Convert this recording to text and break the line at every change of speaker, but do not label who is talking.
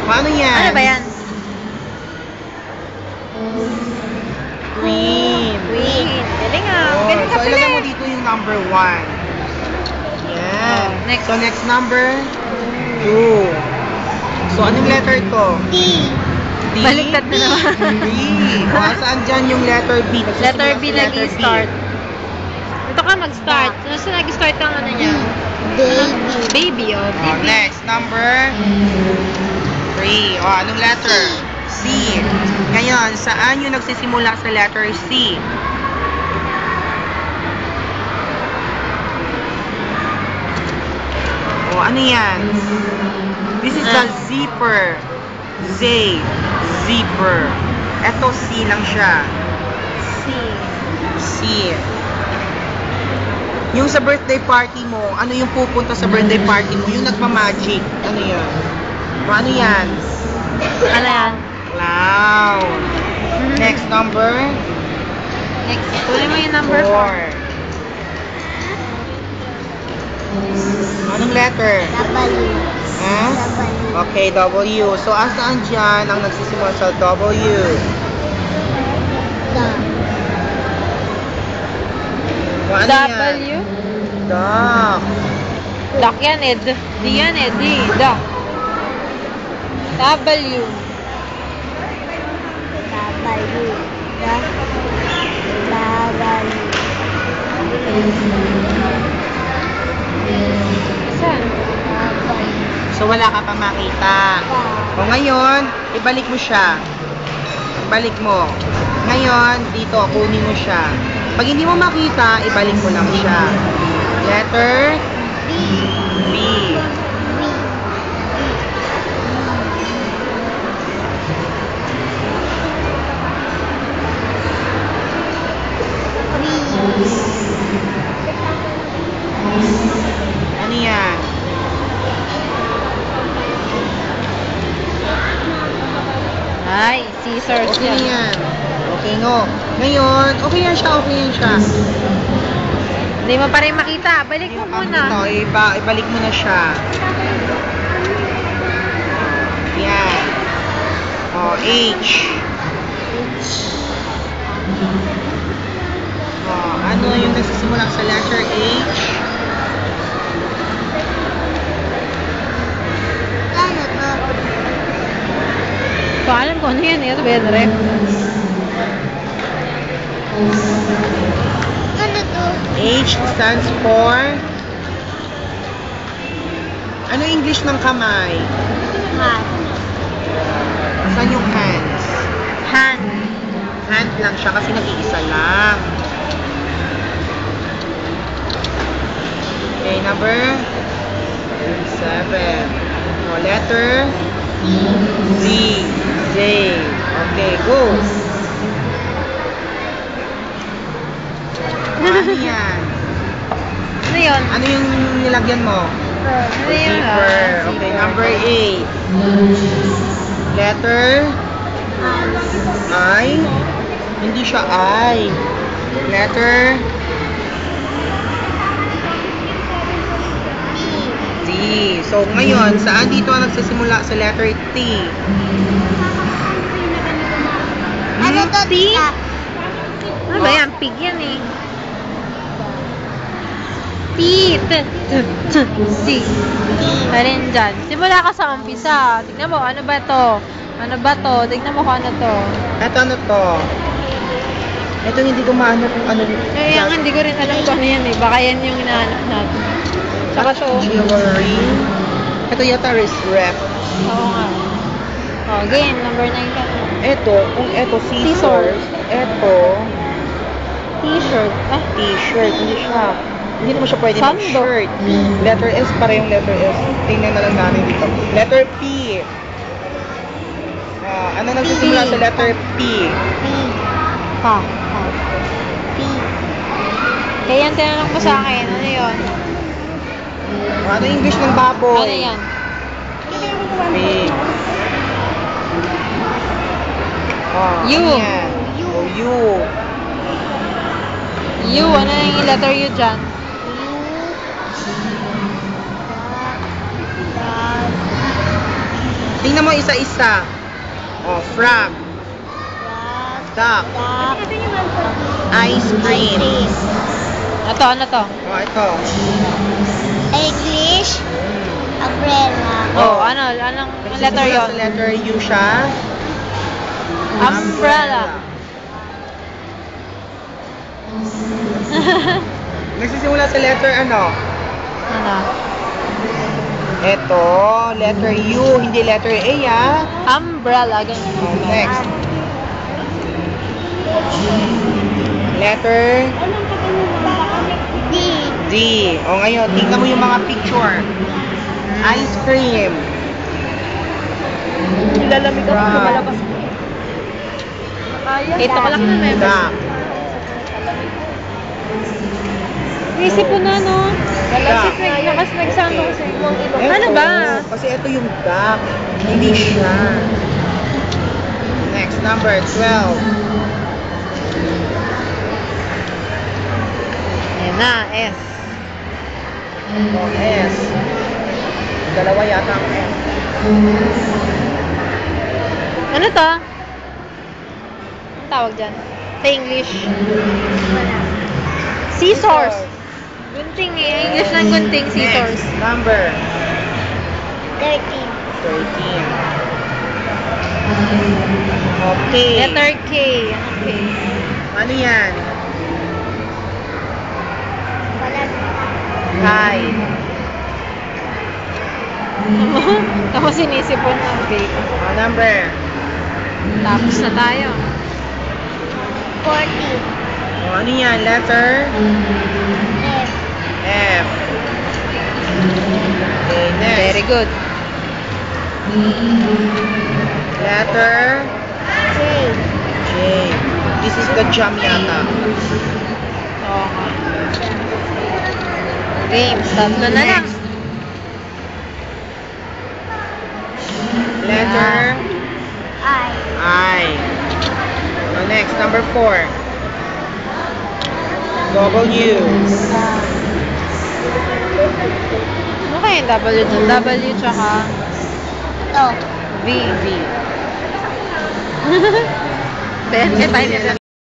Paano yan?
Ano ba yan?
Queen.
Queen. Galing ah.
Oh,
Galing ka
so,
pala.
ilagay mo dito yung number 1. Yan.
Oh, next.
So, next number 2. So, anong letter to?
T.
D?
Baliktad na naman.
B. O, saan dyan yung letter B?
Letter B
Nagsisimula sa letter
nag-i-start. Ito ka mag-start. Saan nag-start ang ano niya?
Baby.
Baby, oh.
Oh,
Baby.
next, number 3. O, anong letter? C. Ngayon, saan yung nagsisimula sa letter C? O, ano yan? This is the zipper. Z. Zipper. Eto, C lang siya.
C.
C. Yung sa birthday party mo, ano yung pupunta sa birthday party mo? Yung nagmamagic. Ano yan? O, ano yan?
Ano yan?
Clown. Next number?
Next. Tuloy mo yung number 4.
4. Anong letter?
W.
Ha?
W.
Okay, W. So, asaan dyan ang nagsisimula sa W?
The.
O, ano yan?
W.
Duck.
Duck yan eh. D yan eh. D. Duck. W.
W. The.
Saan?
So, wala ka pa makita. O, ngayon, ibalik mo siya. Ibalik mo. Ngayon, dito, kunin mo siya. Pag hindi mo makita, ibalik mo lang siya. Letter
B.
B. Ano yan?
Ay, scissors
Okay
yan.
yan. Okay, no. Ngayon, okay yan siya, okay yan siya.
Hindi mo pa rin makita. Balik mo muna.
Ito, ibalik mo na siya. Yan. O, H. O, ano yung nagsisimula sa letter H?
Ano to?
So, alam ko ano yan eh. Ito ba yan, Ref?
Ano to?
H stands for... Ano English ng kamay?
Hat.
Saan yung hands?
Hand.
Hand lang siya kasi nag-iisa lang. Okay, number 7. O, letter Z. Z. Okay, go. Ano yan?
Ano yun?
Ano yung nilagyan mo?
Ano yun?
Zipper. Okay, number 8. Letter I. Hindi siya I. Letter T. So, ngayon, saan dito ang nagsisimula sa letter T?
Ano to?
T? Ano ba yan? Pig yan eh. T. C. Alin dyan. Simula ka sa umpisa. Tignan mo, ano ba to? Ano ba to? Tignan mo kung ano to.
Ito ano to? Ito hindi ko maano kung ano.
Eh, yung hindi ko rin alam kung ano yan eh. Baka yan yung hinahanap natin. Saka to.
Jewelry. Ito yata is rep.
Oo nga. Oh, game. Number 9 ka.
Ito, kung ito scissors. Ito,
T-shirt. Ah,
t-shirt. Hindi siya. Hindi naman siya pwede
Sando.
mag-shirt. Letter S para yung letter S. Tingnan na lang natin dito. Letter P. Ano nagsisimula sa letter P?
P.
ha.
P.
Kaya yan, tinanong mo sa akin. Ano yun?
Ano English ng baboy?
Ano yan?
Pig.
U.
Ano yan? U.
U. Ano yung letter U dyan?
Tingnan mo isa-isa. Oh, frog. Duck. Ice cream.
Ito, ano to?
Oh, ito.
English. Umbrella.
Oh, ano? Anong letter
Nagsisimula
yon?
sa letter U siya.
Umbrella.
Nagsisimula sa letter ano?
Ano?
Ito, letter U, hindi letter A, ah.
Umbrella. Ganyan.
Oh, next. Letter
D.
D. O ngayon, tingnan mo yung mga picture. Ice cream.
Lalamig
ako, lumalabas.
Ito ko lang na meron.
Duck.
Isip ko na, no?
Duck.
Nagsama ko sa ibang ilong.
Ito,
Ano ba?
Kasi ito yung duck. Hindi siya. Next, number 12.
Ayan na, S.
O, S. Dalawa yata ang S.
Ano to? Ang tawag dyan? Sa English? Scissors. Gunting eh. English ng gunting, scissors.
Next, number
13.
13. Okay.
Letter K. Ano K?
Ano yan?
Wala.
Hi.
Tapos sinisipon ng bake.
O, number
Tapos na tayo.
14.
O, ano yan? Letter
F.
F. Okay, next.
Very good.
Letter
J.
J. This is the jam yata.
Oo nga. Games. Tatlo na lang.
Next. Letter
I.
I. O, next, number 4. W.
Ano kaya yung W dun? W tsaka
To.
V. V. Ben, eh tayo nila.